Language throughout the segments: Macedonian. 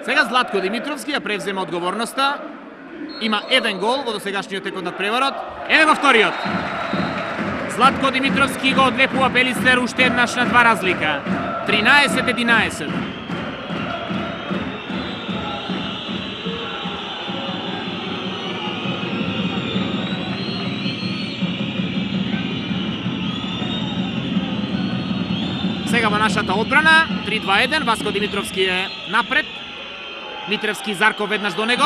Сега Златко Димитровски ја превзема одговорноста. Има еден гол во досегашниот тек од надпреварот. Еве го вториот. Златко Димитровски го одлепува Пелистер уште еднаш на 2 разлика. 13-11. Сега во нашата одбрана, 3-2-1, Васко Димитровски е напред. Митревски, Зарков веднаш до него.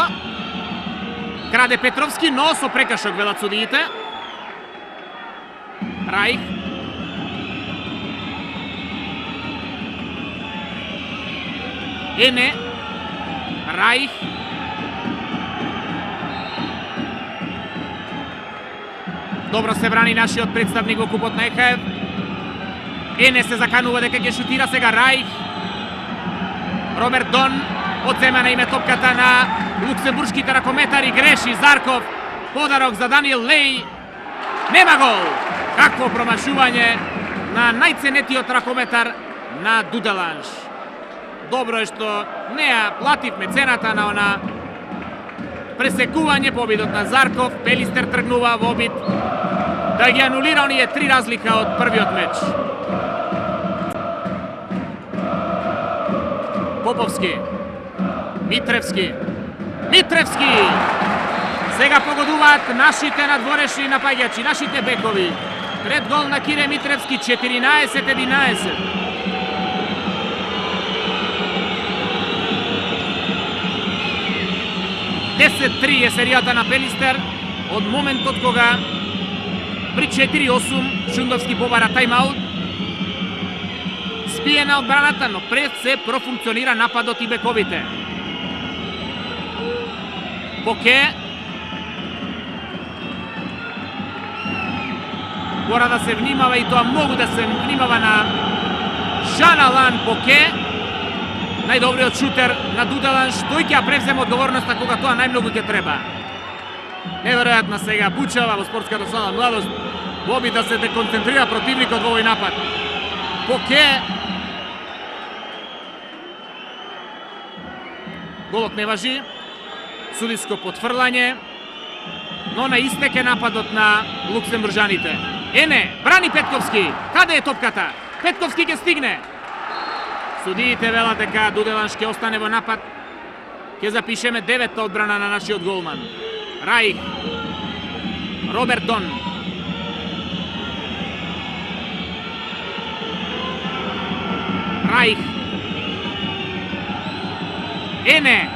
Краде Петровски, но со прекашок велат судиите. Раих. Ене. Раих. Добро се брани нашиот представник во купот на ЕХФ. Ене се заканува дека ќе шутира сега Раих. Роберт Дон одзема на име топката на луксембуршките ракометари, греши Зарков. Подарок за Даниел Леј. Нема гол. Какво промашување на најценетиот ракометар на Дуделанш. Добро е што не ја плативме цената на она пресекување по обидот на Зарков. Пелистер тргнува во обид да ги анулира оние 3 разлика од првиот меч. Поповски. Митревски. Митревски! Сега погодуваат нашите надворешни напаѓачи, нашите бекови. Пред гол на Кире Митревски, 14-11. Е серијата на Пелистер од моментот кога при 4-8 Шундовски побара тайм-аут. Спие на одбраната, но пред се профункционира нападот и бековите. Поке. Мора да се внимава и тоа многу да се внимава на Жан Алан Поке. Најдобриот шутер на Дуделанш, тој ќе превземе одговорноста кога тоа најмногу ќе треба. Неверојатно сега бучава во спортската сала младост во обид да се деконцентрира противникот во овој напад. Поке. Голот не важи. Судиско потфрлање, но на истек е нападот на луксембуржаните. Ене, брани Петковски. Каде е топката? Петковски ќе стигне. Судиите велат дека Дуделанш ќе остане во напад. Ќе запишеме 9-та одбрана на нашиот голман. Раих. Роберт Дон. Раих. Ене.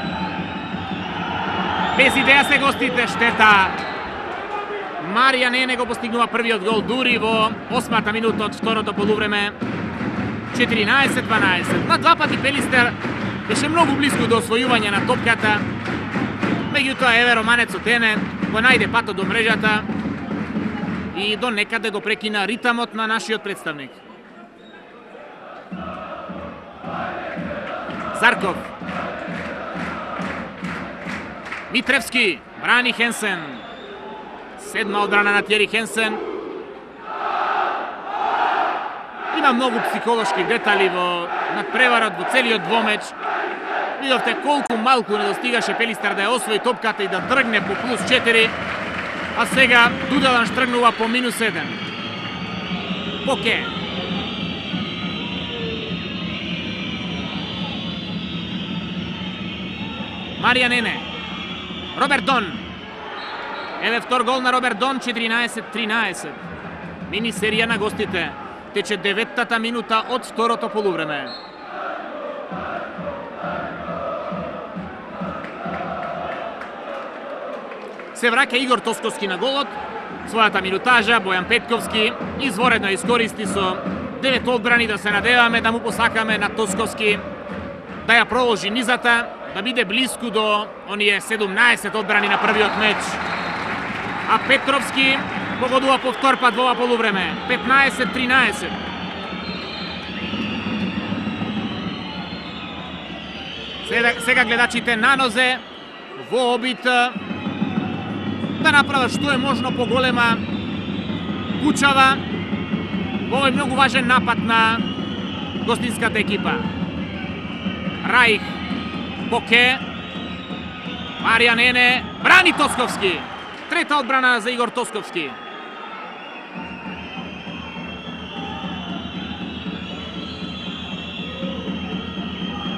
Без идеја се гостите, штета. Маријан Ене го постигнува првиот гол дури во 8-та минута од второто полувреме. 14-12. На 2 пати Пелистер беше многу близко до освојување на топката. Меѓутоа еве романецот Ене го најде патот до мрежата и до некаде го прекина ритамот на нашиот представник. Зарков. Митревски, брани Хенсен. 7-ма одбрана на Тјери Хенсен. Има многу психолошки детали во надпреварот, во целиот двомеч. Видовте колку малку не достигаше Пелистер да ја освои топката и да тргне по плюс 4. А сега Дуделанш тргнува по минус 1. Поке. Маријан Ене. Роберт Дон. Еве втор гол на Роберт Дон, 14-13. Мини серија на гостите. Тече 9-та минута од второто полувреме. Се враќа Игор Тосковски на голот. Својата минутажа Бојан Петковски изворедно искористи со 9 одбрани. Да се надеваме да му посакаме на Тосковски да ја проложи низата, да биде близко до оние 17 одбрани на првиот меч. А Петровски погодува по втор пат во ова полувреме. 15-13. Сега гледачите на нозе во обид да направат што е можно поголема кучава во овој многу важен напад на гостинската екипа. Раих. Поке. Маријан Ене брани Тосковски. Трета одбрана за Игор Тосковски.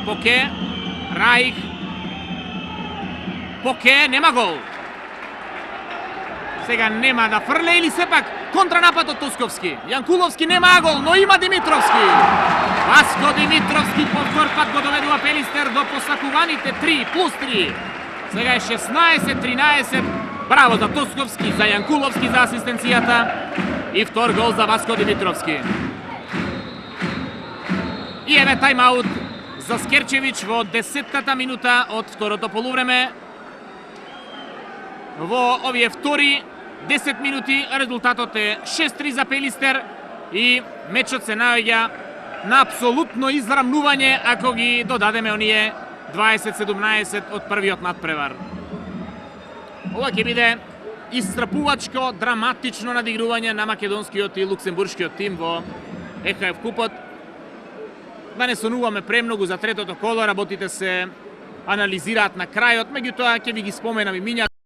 Поке. Раих. Поке, нема гол. Сега нема да фрле или сепак контранапад од Тосковски. Јанкуловски нема гол, но има Димитровски. Васко Димитровски повторпат го доведува Пелистер до посакуваните 3+3. Сега е 16-13. Браво за Тосковски, за Јанкуловски за асистенцијата и втор гол за Васко Димитровски. И еве тајмаут за Скерчевич во 10-та минута од второто полувреме. Во овие втори 10 минути резултатот е 6-3 за Пелистер и мечот се наоѓа на апсолутно израмнување ако ги додадеме оние 20-17 од првиот надпревар. Ова ќе биде исцрпувачко, драматично надигрување на македонскиот и луксембуршкиот тим во ЕХФ купот. Да не сонуваме премногу за третото коло, работите се анализираат на крајот, меѓутоа ќе ви ги споменам и миња.